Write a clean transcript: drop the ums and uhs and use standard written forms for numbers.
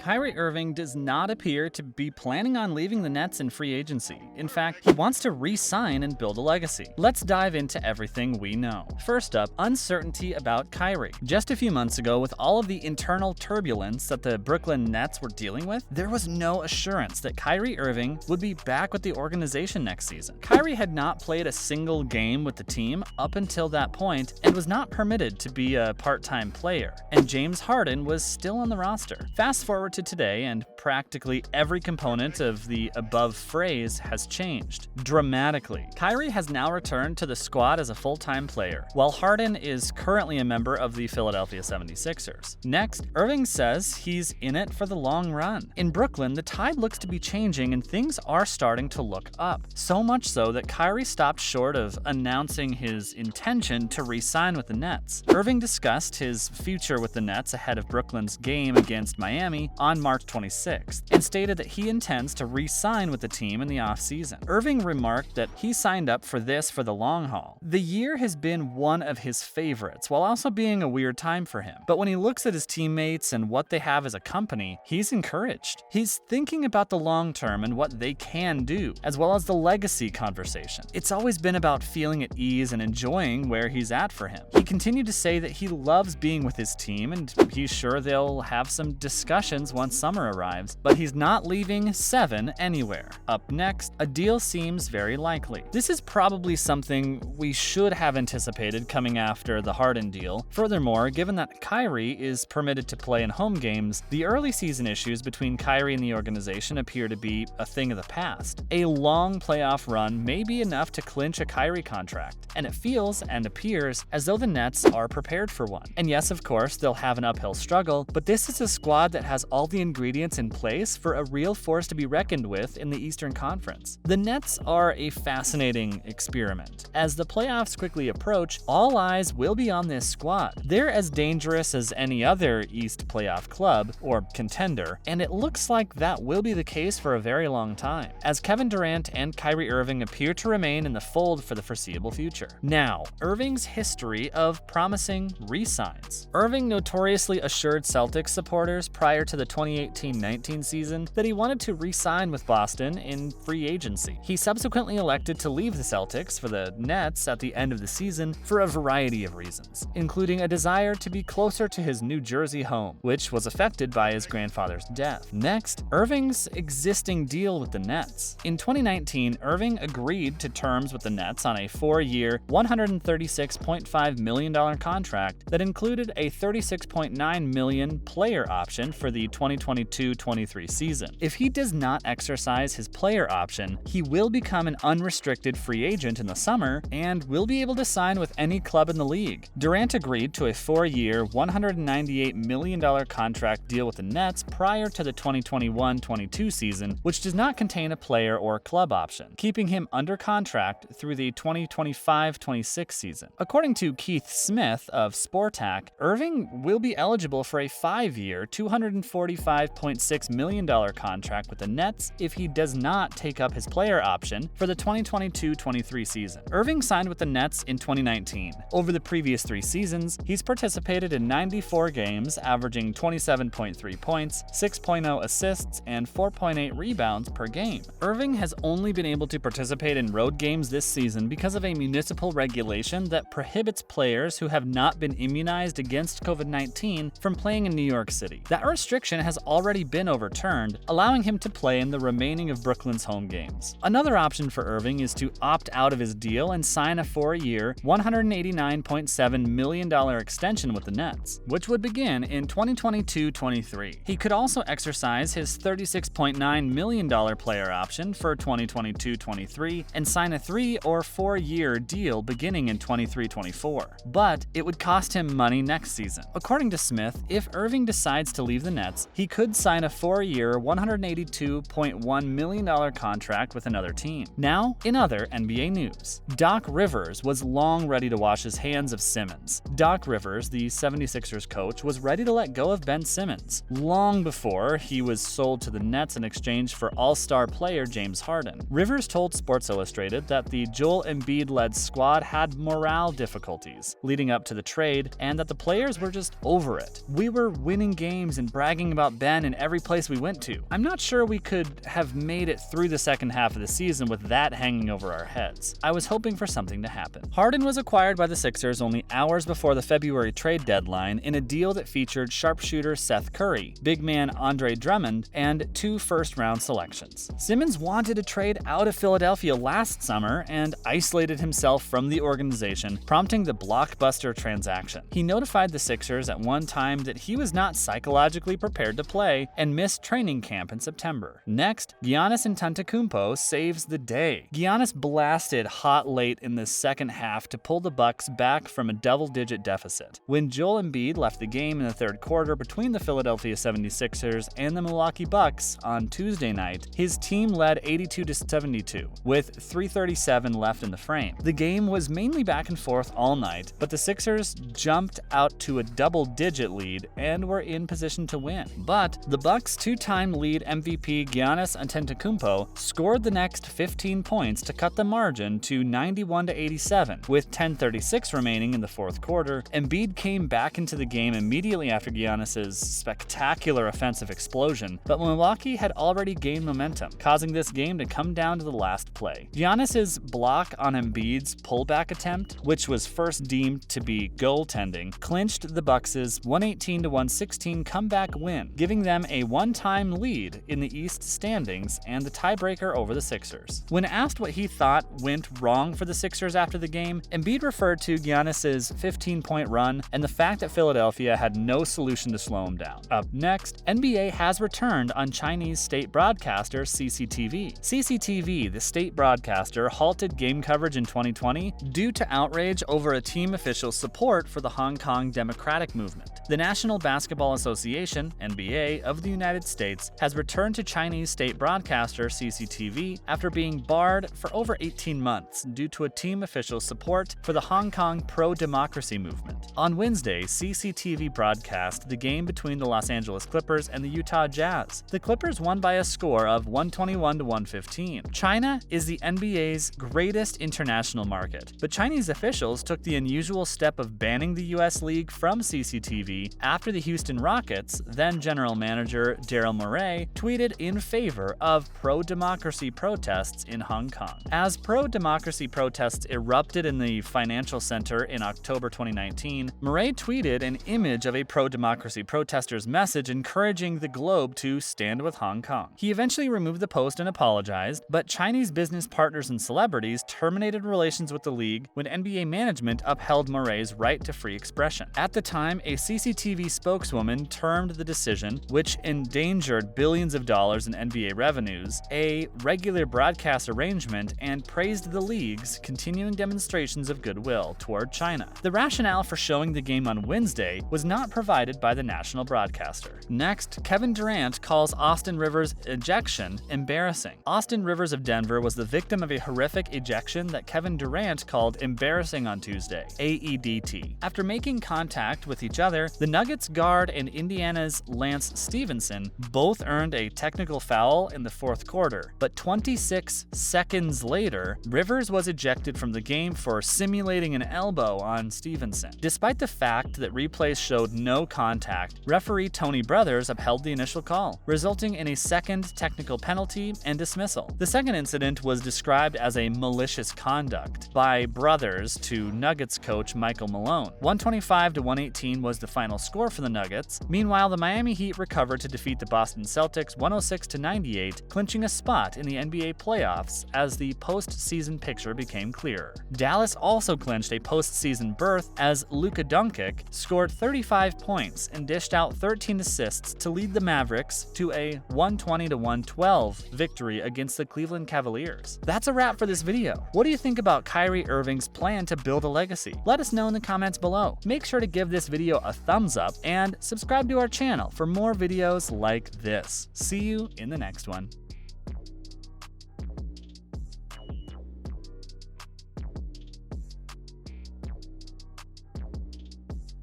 Kyrie Irving does not appear to be planning on leaving the Nets in free agency. In fact, he wants to re-sign and build a legacy. Let's dive into everything we know. First up, uncertainty about Kyrie. Just a few months ago, with all of the internal turbulence that the Brooklyn Nets were dealing with, there was no assurance that Kyrie Irving would be back with the organization next season. Kyrie had not played a single game with the team up until that point and was not permitted to be a part-time player. And James Harden was still on the roster. Fast forward to today, and practically every component of the above phrase has changed dramatically. Kyrie has now returned to the squad as a full-time player, while Harden is currently a member of the Philadelphia 76ers. Next, Irving says he's in it for the long run. In Brooklyn, the tide looks to be changing and things are starting to look up. So much so that Kyrie stopped short of announcing his intention to re-sign with the Nets. Irving discussed his future with the Nets ahead of Brooklyn's game against Miami on March 26th and stated that he intends to re-sign with the team in the offseason. Irving remarked that he signed up for this for the long haul. The year has been one of his favorites, while also being a weird time for him. But when he looks at his teammates and what they have as a company, he's encouraged. He's thinking about the long term and what they can do, as well as the legacy conversation. It's always been about feeling at ease and enjoying where he's at for him. He continued to say that he loves being with his team and he's sure they'll have some discussions once summer arrives, but he's not leaving 7 anywhere. Up next, a deal seems very likely. This is probably something we should have anticipated coming after the Harden deal. Furthermore, given that Kyrie is permitted to play in home games, the early season issues between Kyrie and the organization appear to be a thing of the past. A long playoff run may be enough to clinch a Kyrie contract, and it feels and appears as though the Nets are prepared for one. And yes, of course, they'll have an uphill struggle, but this is a squad that has all the ingredients in place for a real force to be reckoned with in the Eastern Conference. The Nets are a fascinating experiment. As the playoffs quickly approach, all eyes will be on this squad. They're as dangerous as any other East playoff club or contender, and it looks like that will be the case for a very long time, as Kevin Durant and Kyrie Irving appear to remain in the fold for the foreseeable future. Now, Irving's history of promising re-signs. Irving notoriously assured Celtics supporters prior to the 2018-19 season that he wanted to re-sign with Boston in free agency. He subsequently elected to leave the Celtics for the Nets at the end of the season for a variety of reasons, including a desire to be closer to his New Jersey home, which was affected by his grandfather's death. Next, Irving's existing deal with the Nets. In 2019, Irving agreed to terms with the Nets on a 4-year, $136.5 million contract that included a $36.9 million player option for the 2022-23 season. If he does not exercise his player option, he will become an unrestricted free agent in the summer and will be able to sign with any club in the league. Durant agreed to a 4-year, $198 million contract deal with the Nets prior to the 2021-22 season, which does not contain a player or club option, keeping him under contract through the 2025-26 season. According to Keith Smith of Sportac, Irving will be eligible for a 5-year, $245.6 million contract with the Nets if he does not take up his player option for the 2022-23 season. Irving signed with the Nets in 2019. Over the previous 3 seasons, he's participated in 94 games, averaging 27.3 points, 6.0 assists, and 4.8 rebounds per game. Irving has only been able to participate in road games this season because of a municipal regulation that prohibits players who have not been immunized against COVID-19 from playing in New York City. That restriction has already been overturned, allowing him to play in the remaining of Brooklyn's home games. Another option for Irving is to opt out of his deal and sign a 4-year, $189.7 million extension with the Nets, which would begin in 2022-23. He could also exercise his $36.9 million player option for 2022-23 and sign a 3- or 4-year deal beginning in 23-24. But it would cost him money next season. According to Smith, if Irving decides to leave the Nets, he could sign a 4-year, $182.1 million contract with another team. Now, in other NBA news, Doc Rivers was long ready to wash his hands of Simmons. Doc Rivers, the 76ers coach, was ready to let go of Ben Simmons long before he was sold to the Nets in exchange for all-star player James Harden. Rivers told Sports Illustrated that the Joel Embiid-led squad had morale difficulties leading up to the trade and that the players were just over it. "We were winning games and bragging about Ben in every place we went to. I'm not sure we could have made it through the second half of the season with that hanging over our heads. I was hoping for something to happen. Harden was acquired by the Sixers only hours before the February trade deadline in a deal that featured sharpshooter Seth Curry, big man Andre Drummond, and 2 first-round selections. Simmons wanted to trade out of Philadelphia last summer and isolated himself from the organization, prompting the blockbuster transaction. He notified the Sixers at one time that he was not psychologically prepared to play and missed training camp in September. Next, Giannis Antetokounmpo saves the day. Giannis blasted hot late in the second half to pull the Bucks back from a double-digit deficit. When Joel Embiid left the game in the third quarter between the Philadelphia 76ers and the Milwaukee Bucks on Tuesday night, his team led 82-72, with 3:37 left in the frame. The game was mainly back and forth all night, but the Sixers jumped out to a double-digit lead and were in position to win. But the Bucks' 2-time lead MVP Giannis Antetokounmpo scored the next 15 points to cut the margin to 91-87. With 10:36 remaining in the fourth quarter, Embiid came back into the game immediately after Giannis's spectacular offensive explosion, but Milwaukee had already gained momentum, causing this game to come down to the last play. Giannis's block on Embiid's pullback attempt, which was first deemed to be goaltending, clinched the Bucks' 118-116 comeback win, giving them a one-time lead in the East standings and the tiebreaker over the Sixers. When asked what he thought went wrong for the Sixers after the game, Embiid referred to Giannis's 15-point run and the fact that Philadelphia had no solution to slow him down. Up next, NBA has returned on Chinese state broadcaster CCTV. CCTV, the state broadcaster, halted game coverage in 2020 due to outrage over a team official's support for the Hong Kong Democratic Movement. The National Basketball Association, NBA, of the United States has returned to Chinese state broadcaster CCTV after being barred for over 18 months due to a team official's support for the Hong Kong pro-democracy movement. On Wednesday, CCTV broadcast the game between the Los Angeles Clippers and the Utah Jazz. The Clippers won by a score of 121-115. China is the NBA's greatest international market, but Chinese officials took the unusual step of banning the U.S. League from CCTV after the Houston Rockets' then general manager Daryl Morey tweeted in favor of pro-democracy protests in Hong Kong. As pro-democracy protests erupted in the financial center in October 2019, Morey tweeted an image of a pro-democracy protester's message encouraging the globe to stand with Hong Kong. He eventually removed the post and apologized, but Chinese business partners and celebrities terminated relations with the league when NBA management upheld Morey's right to free expression. At the time, a CCTV spokeswoman termed the decision, which endangered billions of dollars in NBA revenues, a regular broadcast arrangement and praised the league's continuing demonstrations of goodwill toward China. The rationale for showing the game on Wednesday was not provided by the national broadcaster. Next, Kevin Durant calls Austin Rivers' ejection embarrassing. Austin Rivers of Denver was the victim of a horrific ejection that Kevin Durant called embarrassing on Tuesday, AEDT. After making contact with each other, the Nuggets guard and Indiana's Lance Stevenson both earned a technical foul in the fourth quarter, but 26 seconds later, Rivers was ejected from the game for simulating an elbow on Stevenson. Despite the fact that replays showed no contact, referee Tony Brothers upheld the initial call, resulting in a second technical penalty and dismissal. The second incident was described as a malicious conduct by Brothers to Nuggets coach Michael Malone. 125-118 was the final score for the Nuggets. Meanwhile, the Miami Heat recovered to defeat the Boston Celtics 106-98, clinching a spot in the NBA playoffs as the postseason picture became clearer. Dallas also clinched a postseason berth as Luka Doncic scored 35 points and dished out 13 assists to lead the Mavericks to a 120-112 victory against the Cleveland Cavaliers. That's a wrap for this video. What do you think about Kyrie Irving's plan to build a legacy? Let us know in the comments below. Make sure to give this video a thumbs up and subscribe to our channel for more videos like this. See you in the next one.